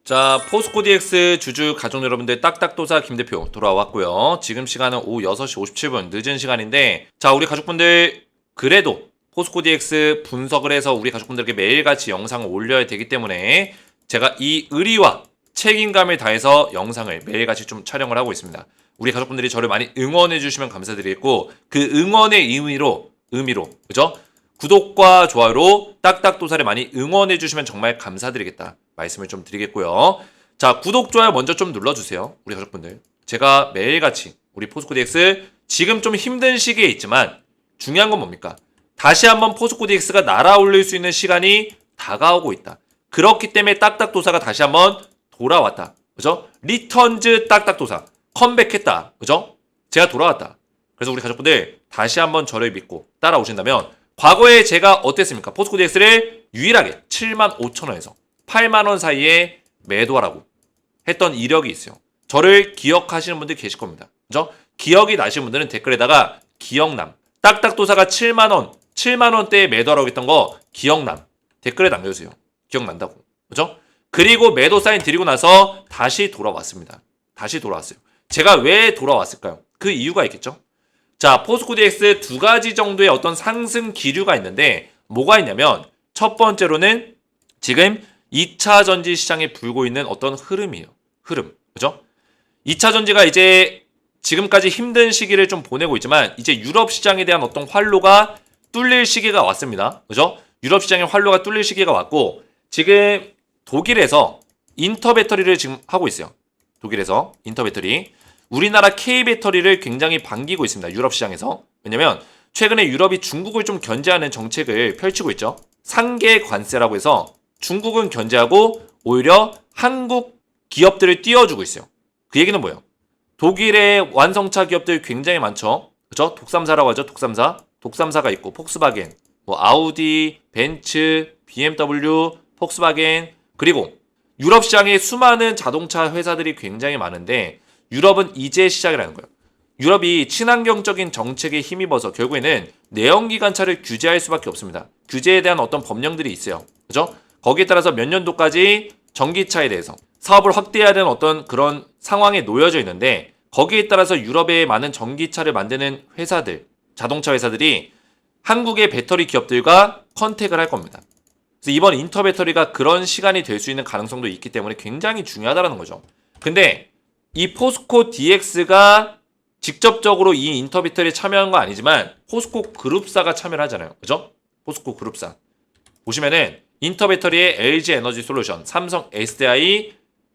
자, 포스코 DX 주주 가족 여러분들 딱딱도사 김대표 돌아왔고요. 지금 시간은 오후 6시 57분 늦은 시간인데, 자, 우리 가족분들 그래도 포스코 DX 분석을 해서 우리 가족분들께 매일같이 영상을 올려야 되기 때문에 제가 이 의리와 책임감을 다해서 영상을 매일같이 좀 촬영을 하고 있습니다. 우리 가족분들이 저를 많이 응원해 주시면 감사드리겠고, 그 응원의 의미로 그죠? 구독과 좋아요로 딱딱도사를 많이 응원해 주시면 정말 감사드리겠다 말씀을 좀 드리겠고요. 자, 구독, 좋아요 먼저 좀 눌러주세요. 우리 가족분들. 제가 매일같이 우리 포스코 DX 지금 좀 힘든 시기에 있지만 중요한 건 뭡니까? 다시 한번 포스코 DX가 날아올릴 수 있는 시간이 다가오고 있다. 그렇기 때문에 딱딱도사가 다시 한번 돌아왔다. 그죠? 리턴즈 딱딱도사. 컴백했다. 그죠? 제가 돌아왔다. 그래서 우리 가족분들 다시 한번 저를 믿고 따라오신다면 과거에 제가 어땠습니까? 포스코 DX를 유일하게 75,000원에서 80,000원 사이에 매도하라고 했던 이력이 있어요. 저를 기억하시는 분들 계실 겁니다. 그죠? 기억이 나시는 분들은 댓글에다가 기억남. 딱딱도사가 7만원대에 매도하라고 했던 거 기억남. 댓글에 남겨주세요. 기억난다고. 그죠? 그리고 매도 사인 드리고 나서 다시 돌아왔습니다. 다시 돌아왔어요. 제가 왜 돌아왔을까요? 그 이유가 있겠죠? 자, 포스코 DX 두 가지 정도의 어떤 상승 기류가 있는데 뭐가 있냐면 첫 번째로는 지금 2차 전지 시장에 불고 있는 어떤 흐름이에요. 흐름. 그죠? 2차 전지가 이제 지금까지 힘든 시기를 좀 보내고 있지만 이제 유럽 시장에 대한 어떤 활로가 뚫릴 시기가 왔습니다. 그죠? 유럽 시장의 활로가 뚫릴 시기가 왔고 지금 독일에서 인터배터리를 지금 하고 있어요. 독일에서 인터배터리. 우리나라 K배터리를 굉장히 반기고 있습니다. 유럽 시장에서. 왜냐면 최근에 유럽이 중국을 좀 견제하는 정책을 펼치고 있죠. 상계 관세라고 해서 중국은 견제하고 오히려 한국 기업들을 띄워주고 있어요. 그 얘기는 뭐예요? 독일의 완성차 기업들 굉장히 많죠. 그죠? 독삼사라고 하죠. 독삼사. 독삼사가 있고 폭스바겐, 뭐 아우디, 벤츠, BMW, 폭스바겐 그리고 유럽 시장에 수많은 자동차 회사들이 굉장히 많은데 유럽은 이제 시작이라는 거예요. 유럽이 친환경적인 정책에 힘입어서 결국에는 내연기관차를 규제할 수밖에 없습니다. 규제에 대한 어떤 법령들이 있어요. 그죠? 거기에 따라서 몇 년도까지 전기차에 대해서 사업을 확대해야 되는 어떤 그런 상황에 놓여져 있는데 거기에 따라서 유럽의 많은 전기차를 만드는 회사들, 자동차 회사들이 한국의 배터리 기업들과 컨택을 할 겁니다. 그래서 이번 인터배터리가 그런 시간이 될 수 있는 가능성도 있기 때문에 굉장히 중요하다는 거죠. 근데 이 포스코 DX가 직접적으로 이 인터배터리에 참여한 건 아니지만 포스코 그룹사가 참여를 하잖아요. 그죠? 포스코 그룹사. 보시면은 인터배터리에 LG 에너지 솔루션, 삼성 SDI,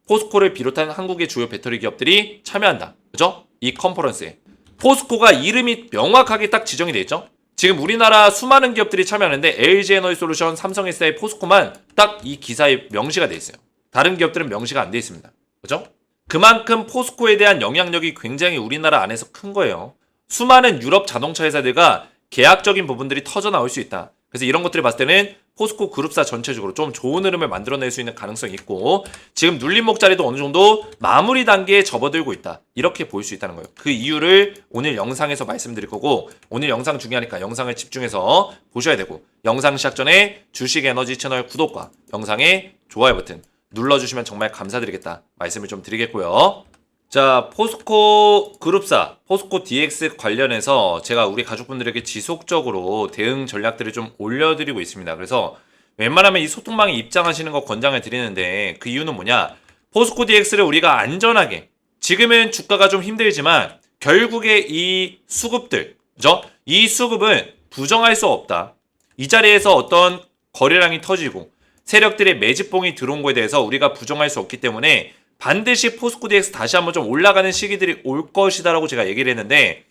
포스코를 비롯한 한국의 주요 배터리 기업들이 참여한다. 그죠? 이 컨퍼런스에. 포스코가 이름이 명확하게 딱 지정이 돼 있죠? 지금 우리나라 수많은 기업들이 참여하는데 LG 에너지 솔루션, 삼성 SDI, 포스코만 딱 이 기사에 명시가 돼 있어요. 다른 기업들은 명시가 안 돼 있습니다. 그죠? 그만큼 포스코에 대한 영향력이 굉장히 우리나라 안에서 큰 거예요. 수많은 유럽 자동차 회사들과 계약적인 부분들이 터져 나올 수 있다. 그래서 이런 것들을 봤을 때는 포스코 그룹사 전체적으로 좀 좋은 흐름을 만들어낼 수 있는 가능성이 있고 지금 눌림목 자리도 어느 정도 마무리 단계에 접어들고 있다. 이렇게 보일 수 있다는 거예요. 그 이유를 오늘 영상에서 말씀드릴 거고 오늘 영상 중요하니까 영상을 집중해서 보셔야 되고 영상 시작 전에 주식에너지 채널 구독과 영상에 좋아요 버튼 눌러주시면 정말 감사드리겠다 말씀을 좀 드리겠고요. 자, 포스코 그룹사, 포스코 DX 관련해서 제가 우리 가족분들에게 지속적으로 대응 전략들을 좀 올려드리고 있습니다. 그래서 웬만하면 이 소통방에 입장하시는 거 권장을 드리는데 그 이유는 뭐냐? 포스코 DX를 우리가 안전하게 지금은 주가가 좀 힘들지만 결국에 이 수급들, 그죠? 이 수급은 부정할 수 없다. 이 자리에서 어떤 거래량이 터지고 세력들의 매집봉이 들어온 거에 대해서 우리가 부정할 수 없기 때문에 반드시 포스코 DX 다시 한번 좀 올라가는 시기들이 올 것이다라고 제가 얘기를 했는데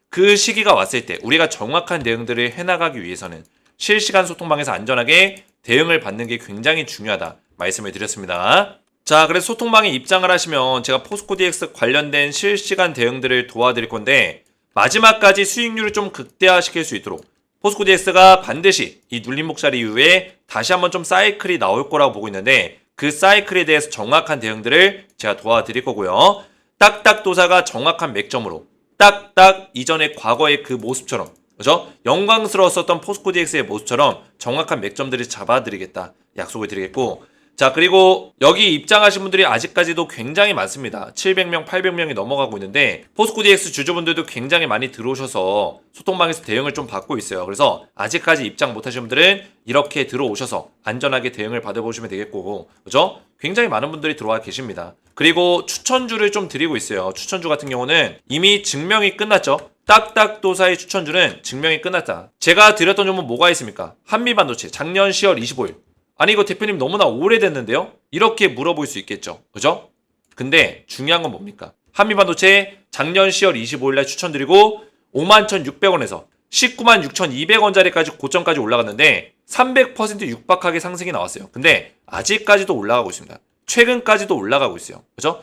그 시기가 왔을 때 우리가 정확한 대응들을 해나가기 위해서는 실시간 소통방에서 안전하게 대응을 받는 게 굉장히 중요하다 말씀을 드렸습니다. 자, 그래서 소통방에 입장을 하시면 제가 포스코 DX 관련된 실시간 대응들을 도와드릴 건데 마지막까지 수익률을 좀 극대화시킬 수 있도록 포스코 DX가 반드시 이 눌림목 자리 이후에 다시 한번 좀 사이클이 나올 거라고 보고 있는데 그 사이클에 대해서 정확한 대응들을 제가 도와드릴 거고요. 딱딱도사가 정확한 맥점으로 딱딱 이전의 과거의 그 모습처럼 그죠? 영광스러웠었던 포스코 DX의 모습처럼 정확한 맥점들을 잡아드리겠다 약속을 드리겠고 자, 그리고 여기 입장하신 분들이 아직까지도 굉장히 많습니다. 700명, 800명이 넘어가고 있는데 포스코 DX 주주분들도 굉장히 많이 들어오셔서 소통방에서 대응을 좀 받고 있어요. 그래서 아직까지 입장 못하신 분들은 이렇게 들어오셔서 안전하게 대응을 받아보시면 되겠고, 그죠? 굉장히 많은 분들이 들어와 계십니다. 그리고 추천주를 좀 드리고 있어요. 추천주 같은 경우는 이미 증명이 끝났죠. 딱딱도사의 추천주는 증명이 끝났다. 제가 드렸던 종목 뭐가 있습니까? 한미반도체 작년 10월 25일. 아니 이거 대표님 너무나 오래됐는데요? 이렇게 물어볼 수 있겠죠. 그죠? 근데 중요한 건 뭡니까? 한미반도체 작년 10월 25일 날 추천드리고 51,600원에서 196,200원짜리까지 고점까지 올라갔는데 300% 육박하게 상승이 나왔어요. 근데 아직까지도 올라가고 있습니다. 최근까지도 올라가고 있어요. 그죠?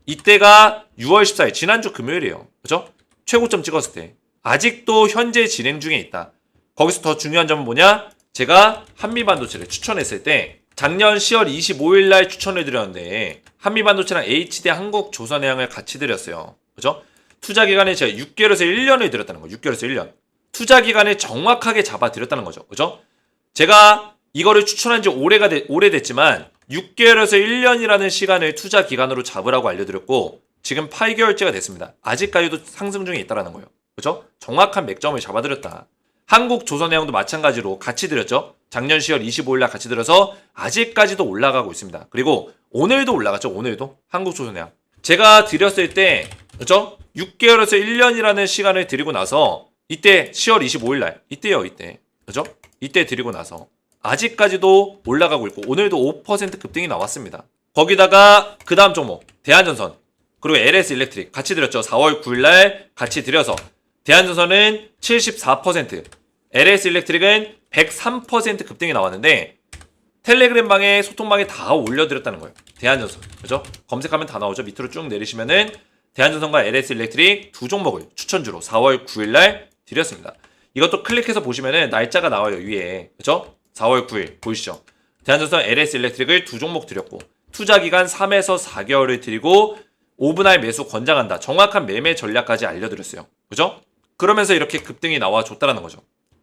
이때가 6월 14일 지난주 금요일이에요. 그죠? 최고점 찍었을 때 아직도 현재 진행 중에 있다. 거기서 더 중요한 점은 뭐냐? 제가 한미반도체를 추천했을 때 작년 10월 25일 날 추천을 드렸는데 한미반도체랑 HD 한국조선해양을 같이 드렸어요. 그죠? 투자 기간에 제가 6개월에서 1년을 드렸다는 거예요. 6개월에서 1년. 투자 기간을 정확하게 잡아 드렸다는 거죠. 그죠? 제가 이거를 추천한 지 오래됐지만 6개월에서 1년이라는 시간을 투자 기간으로 잡으라고 알려드렸고 지금 8개월째가 됐습니다. 아직까지도 상승 중에 있다는 거예요. 그죠? 정확한 맥점을 잡아드렸다. 한국조선해양도 마찬가지로 같이 드렸죠. 작년 10월 25일 날 같이 들어서 아직까지도 올라가고 있습니다. 그리고 오늘도 올라갔죠. 오늘도 한국조선해양. 제가 드렸을 때 그죠? 6개월에서 1년이라는 시간을 드리고 나서 이때 10월 25일 날 이때요. 이때. 그죠? 이때 드리고 나서 아직까지도 올라가고 있고 오늘도 5% 급등이 나왔습니다. 거기다가 그 다음 종목 대한전선 그리고 LS 일렉트릭 같이 드렸죠. 4월 9일 날 같이 드려서 대한전선은 74%, LS 일렉트릭은 103% 급등이 나왔는데 텔레그램방에 소통방에 다 올려드렸다는 거예요. 대한전선. 그죠? 검색하면 다 나오죠. 밑으로 쭉 내리시면은 대한전선과 LS 일렉트릭 두 종목을 추천주로 4월 9일 날 드렸습니다. 이것도 클릭해서 보시면은 날짜가 나와요. 위에. 그죠? 4월 9일 보이시죠? 대한전선 LS 일렉트릭을 두 종목 드렸고 투자 기간 3에서 4개월을 드리고 5분할 매수 권장한다. 정확한 매매 전략까지 알려드렸어요. 그죠? 그러면서 이렇게 급등이 나와줬다는 거죠.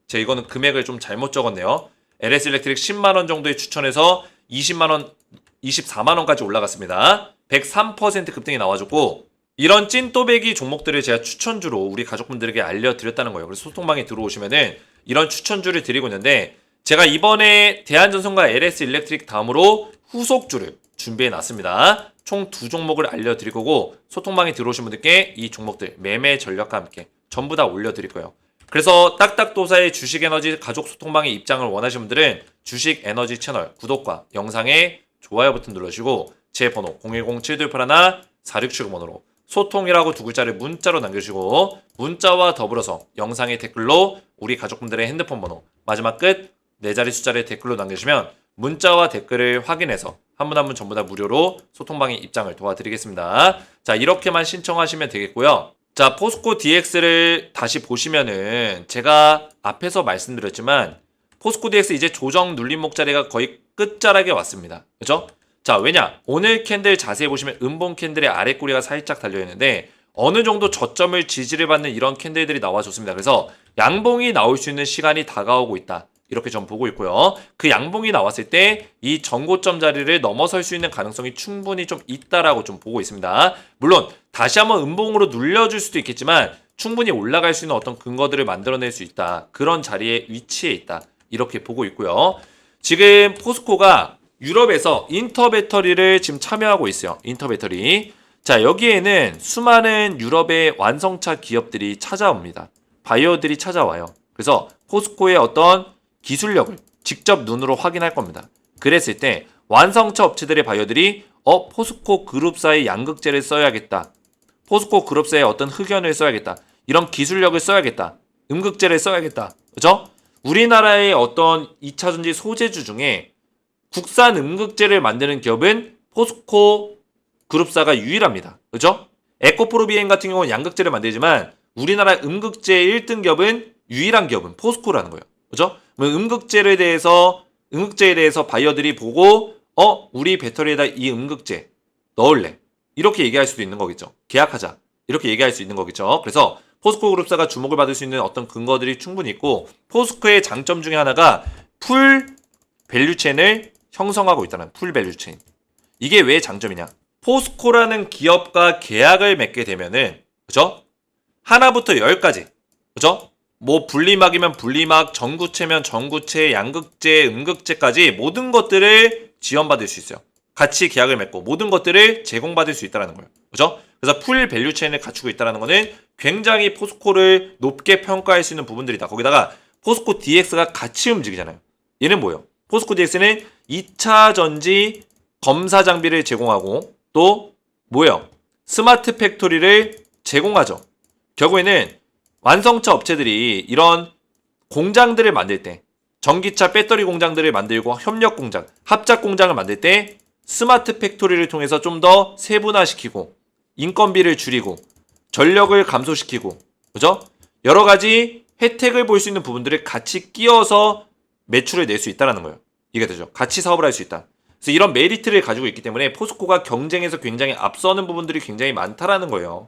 제가 이거는 금액을 좀 잘못 적었네요. LS 일렉트릭 10만원 정도에 추천해서 20만원, 24만원까지 올라갔습니다. 103% 급등이 나와줬고 이런 찐또배기 종목들을 제가 추천주로 우리 가족분들에게 알려드렸다는 거예요. 그래서 소통방에 들어오시면은 이런 추천주를 드리고 있는데 제가 이번에 대한전선과 LS 일렉트릭 다음으로 후속주를 준비해놨습니다. 총 두 종목을 알려드릴 거고 소통방에 들어오신 분들께 이 종목들 매매 전략과 함께 전부 다 올려드릴 거예요. 그래서 딱딱도사의 주식에너지 가족 소통방에 입장을 원하시는 분들은 주식에너지 채널 구독과 영상에 좋아요 버튼 눌러주시고 제 번호 010-7281-4679번호로 소통이라고 두 글자를 문자로 남겨주시고 문자와 더불어서 영상의 댓글로 우리 가족분들의 핸드폰 번호 마지막 끝 4자리 숫자를 댓글로 남겨주시면 문자와 댓글을 확인해서 한 분 한 분 전부 다 무료로 소통방에 입장을 도와드리겠습니다. 자, 이렇게만 신청하시면 되겠고요. 자, 포스코 DX를 다시 보시면은 제가 앞에서 말씀드렸지만 포스코 DX 이제 조정 눌림목 자리가 거의 끝자락에 왔습니다. 그죠? 자, 왜냐? 오늘 캔들 자세히 보시면 음봉 캔들의 아랫꼬리가 살짝 달려있는데 어느 정도 저점을 지지를 받는 이런 캔들들이 나와줬습니다. 그래서 양봉이 나올 수 있는 시간이 다가오고 있다. 이렇게 전 보고 있고요. 그 양봉이 나왔을 때 이 전고점 자리를 넘어설 수 있는 가능성이 충분히 좀 있다라고 좀 보고 있습니다. 물론 다시 한번 음봉으로 눌려줄 수도 있겠지만 충분히 올라갈 수 있는 어떤 근거들을 만들어낼 수 있다. 그런 자리에 위치해 있다. 이렇게 보고 있고요. 지금 포스코가 유럽에서 인터배터리를 지금 참여하고 있어요. 인터배터리. 자, 여기에는 수많은 유럽의 완성차 기업들이 찾아옵니다. 바이어들이 찾아와요. 그래서 포스코의 어떤 기술력을 직접 눈으로 확인할 겁니다. 그랬을 때 완성차 업체들의 바이어들이 포스코 그룹사의 양극재를 써야겠다. 포스코 그룹사의 어떤 흑연을 써야겠다. 이런 기술력을 써야겠다. 음극재를 써야겠다. 그죠? 우리나라의 어떤 2차전지 소재주 중에 국산 음극재를 만드는 기업은 포스코 그룹사가 유일합니다. 그죠? 에코프로비엔 같은 경우는 양극재를 만들지만 우리나라 음극재 1등 기업은 유일한 기업은 포스코라는 거예요. 그죠? 음극재에 대해서 바이어들이 보고 우리 배터리에다 이 음극재 넣을래. 이렇게 얘기할 수도 있는 거겠죠. 계약하자. 이렇게 얘기할 수 있는 거겠죠. 그래서 포스코 그룹사가 주목을 받을 수 있는 어떤 근거들이 충분히 있고 포스코의 장점 중에 하나가 풀 밸류체인을 형성하고 있다는 풀 밸류체인. 이게 왜 장점이냐? 포스코라는 기업과 계약을 맺게 되면은, 그죠? 하나부터 열까지, 그죠? 뭐 분리막이면 분리막, 전구체면 전구체, 양극재, 음극재까지 모든 것들을 지원받을 수 있어요. 같이 계약을 맺고 모든 것들을 제공받을 수 있다는 거예요. 그죠? 그래서 풀 밸류체인을 갖추고 있다는 거는 굉장히 포스코를 높게 평가할 수 있는 부분들이다. 거기다가 포스코 DX가 같이 움직이잖아요. 얘는 뭐예요? 포스코 DX는 2차 전지 검사 장비를 제공하고 또 뭐예요? 스마트 팩토리를 제공하죠. 결국에는 완성차 업체들이 이런 공장들을 만들 때 전기차 배터리 공장들을 만들고 협력 공장, 합작 공장을 만들 때 스마트 팩토리를 통해서 좀 더 세분화시키고 인건비를 줄이고 전력을 감소시키고 그죠? 여러 가지 혜택을 볼 수 있는 부분들을 같이 끼워서 매출을 낼 수 있다는 거예요. 이게 되죠. 같이 사업을 할 수 있다. 그래서 이런 메리트를 가지고 있기 때문에 포스코가 경쟁에서 굉장히 앞서는 부분들이 굉장히 많다라는 거예요.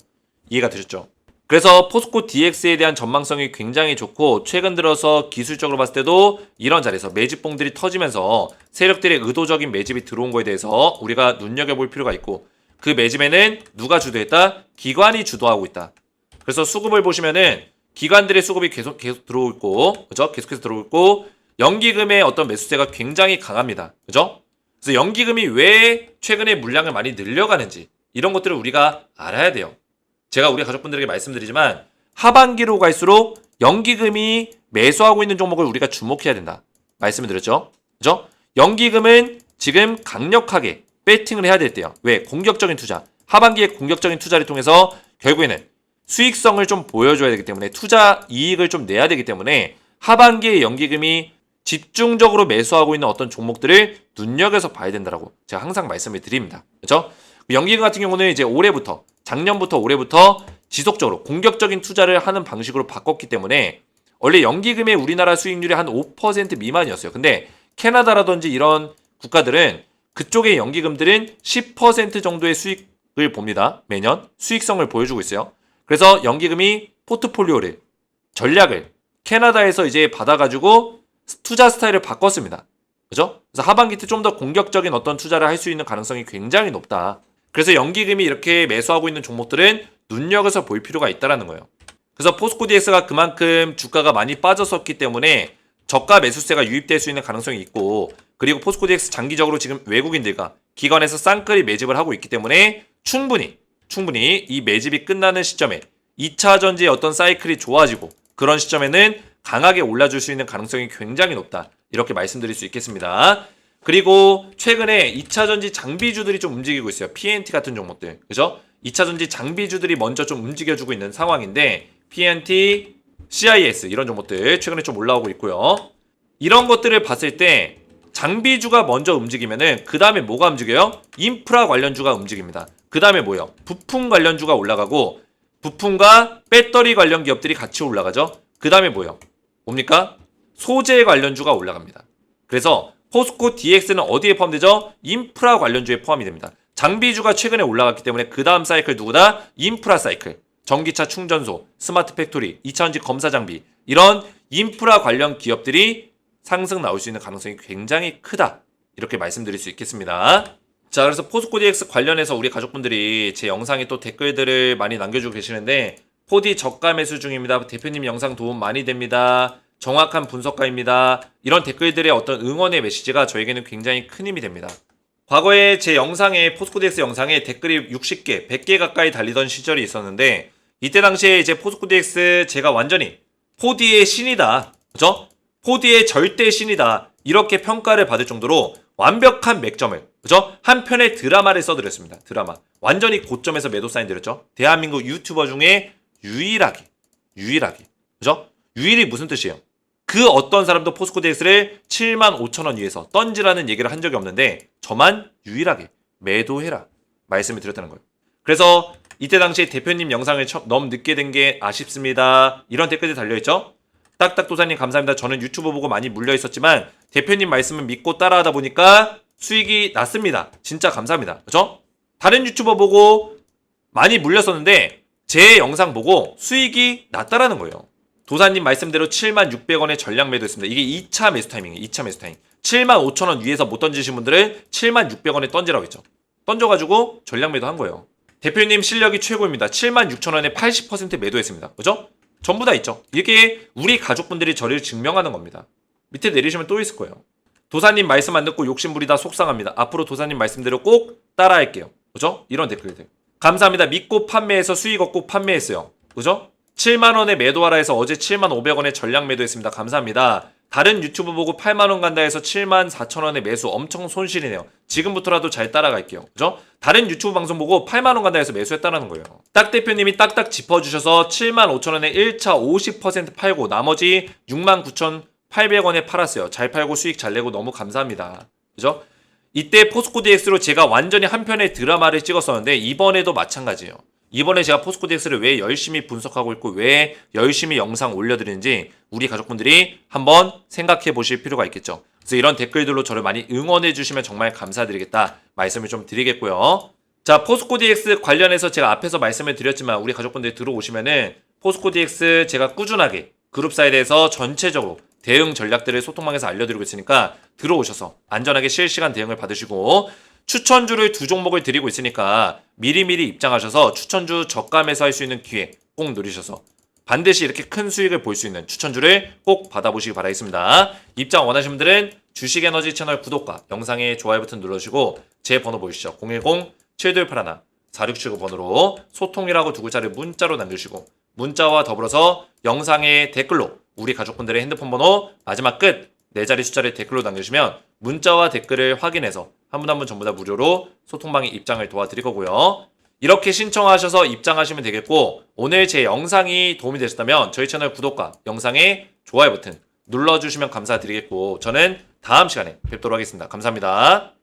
이해가 되셨죠? 그래서 포스코 DX에 대한 전망성이 굉장히 좋고 최근 들어서 기술적으로 봤을 때도 이런 자리에서 매집봉들이 터지면서 세력들의 의도적인 매집이 들어온 거에 대해서 우리가 눈여겨볼 필요가 있고 그 매집에는 누가 주도했다? 기관이 주도하고 있다. 그래서 수급을 보시면은 기관들의 수급이 계속 들어오고 있고 그죠? 계속해서 들어오고 있고 연기금의 어떤 매수세가 굉장히 강합니다. 그죠? 그래서 연기금이 왜 최근에 물량을 많이 늘려가는지 이런 것들을 우리가 알아야 돼요. 제가 우리 가족분들에게 말씀드리지만 하반기로 갈수록 연기금이 매수하고 있는 종목을 우리가 주목해야 된다. 말씀을 드렸죠? 그죠? 연기금은 지금 강력하게 배팅을 해야 될 때요. 왜? 공격적인 투자. 하반기에 공격적인 투자를 통해서 결국에는 수익성을 좀 보여줘야 되기 때문에 투자 이익을 좀 내야 되기 때문에 하반기에 연기금이 집중적으로 매수하고 있는 어떤 종목들을 눈여겨서 봐야 된다라고 제가 항상 말씀을 드립니다. 그렇죠? 연기금 같은 경우는 이제 작년부터 올해부터 지속적으로 공격적인 투자를 하는 방식으로 바꿨기 때문에 원래 연기금의 우리나라 수익률이 한 5% 미만이었어요. 근데 캐나다라든지 이런 국가들은 그쪽의 연기금들은 10% 정도의 수익을 봅니다. 매년 수익성을 보여주고 있어요. 그래서 연기금이 포트폴리오를 전략을 캐나다에서 이제 받아가지고 투자 스타일을 바꿨습니다. 그죠? 그래서 하반기 때 좀 더 공격적인 어떤 투자를 할 수 있는 가능성이 굉장히 높다. 그래서 연기금이 이렇게 매수하고 있는 종목들은 눈여겨서 볼 필요가 있다는 거예요. 그래서 포스코 DX가 그만큼 주가가 많이 빠졌었기 때문에 저가 매수세가 유입될 수 있는 가능성이 있고 그리고 포스코 DX 장기적으로 지금 외국인들과 기관에서 쌍끌이 매집을 하고 있기 때문에 충분히 이 매집이 끝나는 시점에 2차 전지의 어떤 사이클이 좋아지고 그런 시점에는 강하게 올라줄 수 있는 가능성이 굉장히 높다. 이렇게 말씀드릴 수 있겠습니다. 그리고 최근에 2차 전지 장비주들이 좀 움직이고 있어요. PNT 같은 종목들. 그죠? 2차 전지 장비주들이 먼저 좀 움직여주고 있는 상황인데 PNT, CIS 이런 종목들 최근에 좀 올라오고 있고요. 이런 것들을 봤을 때 장비주가 먼저 움직이면은 그 다음에 뭐가 움직여요? 인프라 관련주가 움직입니다. 그 다음에 뭐예요? 부품 관련주가 올라가고 부품과 배터리 관련 기업들이 같이 올라가죠. 그 다음에 뭐예요? 뭡니까? 소재 관련주가 올라갑니다. 그래서 포스코 DX는 어디에 포함되죠? 인프라 관련주에 포함이 됩니다. 장비주가 최근에 올라갔기 때문에 그 다음 사이클 누구다? 인프라 사이클. 전기차 충전소, 스마트 팩토리, 2차전지 검사 장비 이런 인프라 관련 기업들이 상승 나올 수 있는 가능성이 굉장히 크다. 이렇게 말씀드릴 수 있겠습니다. 자, 그래서 포스코 DX 관련해서 우리 가족분들이 제 영상에 또 댓글들을 많이 남겨주고 계시는데 4D 저가 매수 중입니다. 대표님 영상 도움 많이 됩니다. 정확한 분석가입니다. 이런 댓글들의 어떤 응원의 메시지가 저에게는 굉장히 큰 힘이 됩니다. 과거에 제 영상에 포스코 DX 영상에 댓글이 60개, 100개 가까이 달리던 시절이 있었는데 이때 당시에 이제 포스코 DX 제가 완전히 4D의 신이다. 그죠? 4D의 절대 신이다. 이렇게 평가를 받을 정도로 완벽한 맥점을 그죠? 한 편의 드라마를 써드렸습니다. 드라마. 완전히 고점에서 매도 사인 드렸죠. 대한민국 유튜버 중에 유일하게 그죠? 유일이 무슨 뜻이에요? 그 어떤 사람도 포스코 DX를 75,000원 위에서 던지라는 얘기를 한 적이 없는데 저만 유일하게 매도해라 말씀을 드렸다는 거예요. 그래서 이때 당시에 대표님 영상을 너무 늦게 된 게 아쉽습니다. 이런 댓글이 달려있죠. 딱딱도사님 감사합니다. 저는 유튜브 보고 많이 물려 있었지만 대표님 말씀을 믿고 따라하다 보니까 수익이 났습니다. 진짜 감사합니다. 그죠? 다른 유튜버 보고 많이 물렸었는데 제 영상 보고 수익이 났다라는 거예요. 도사님 말씀대로 76,600원에 전량 매도했습니다. 이게 2차 매수 타이밍이에요. 2차 매수 타이밍. 75,000원 위에서 못 던지신 분들은 76,600원에 던지라고 했죠. 던져가지고 전량 매도한 거예요. 대표님 실력이 최고입니다. 76,000원에 80% 매도했습니다. 그죠? 전부 다 있죠. 이게 우리 가족분들이 저를 증명하는 겁니다. 밑에 내리시면 또 있을 거예요. 도사님 말씀 안 듣고 욕심부리다 속상합니다. 앞으로 도사님 말씀대로 꼭 따라할게요. 그죠? 이런 댓글들. 감사합니다. 믿고 판매해서 수익 얻고 판매했어요. 그죠? 7만원에 매도하라 해서 어제 7,500원에 전량 매도했습니다. 감사합니다. 다른 유튜브 보고 8만원 간다 해서 74,000원에 매수 엄청 손실이네요. 지금부터라도 잘 따라갈게요. 그죠? 다른 유튜브 방송 보고 8만원 간다 해서 매수했다는 거예요. 딱 대표님이 딱딱 짚어주셔서 75,000원에 1차 50% 팔고 나머지 69,800원에 팔았어요. 잘 팔고 수익 잘 내고 너무 감사합니다. 그죠? 이때 포스코 DX로 제가 완전히 한 편의 드라마를 찍었었는데 이번에도 마찬가지예요. 이번에 제가 포스코 DX를 왜 열심히 분석하고 있고 왜 열심히 영상 올려드리는지 우리 가족분들이 한번 생각해 보실 필요가 있겠죠. 그래서 이런 댓글들로 저를 많이 응원해 주시면 정말 감사드리겠다 말씀을 좀 드리겠고요. 자, 포스코 DX 관련해서 제가 앞에서 말씀을 드렸지만 우리 가족분들 들어오시면은 포스코 DX 제가 꾸준하게 그룹사에 대해서 전체적으로 대응 전략들을 소통방에서 알려드리고 있으니까 들어오셔서 안전하게 실시간 대응을 받으시고 추천주를 2종목을 드리고 있으니까 미리미리 입장하셔서 추천주 저감에서 할 수 있는 기회 꼭 누리셔서 반드시 이렇게 큰 수익을 볼 수 있는 추천주를 꼭 받아보시기 바라겠습니다. 입장 원하시는 분들은 주식에너지 채널 구독과 영상에 좋아요 버튼 눌러주시고 제 번호 보이시죠? 010-7281-4679 번호로 소통이라고 두 글자를 문자로 남겨주시고 문자와 더불어서 영상의 댓글로 우리 가족분들의 핸드폰 번호 마지막 끝 4자리 숫자를 댓글로 남겨주시면 문자와 댓글을 확인해서 한 분 한 분 전부 다 무료로 소통방에 입장을 도와드릴 거고요. 이렇게 신청하셔서 입장하시면 되겠고 오늘 제 영상이 도움이 되셨다면 저희 채널 구독과 영상에 좋아요 버튼 눌러주시면 감사드리겠고 저는 다음 시간에 뵙도록 하겠습니다. 감사합니다.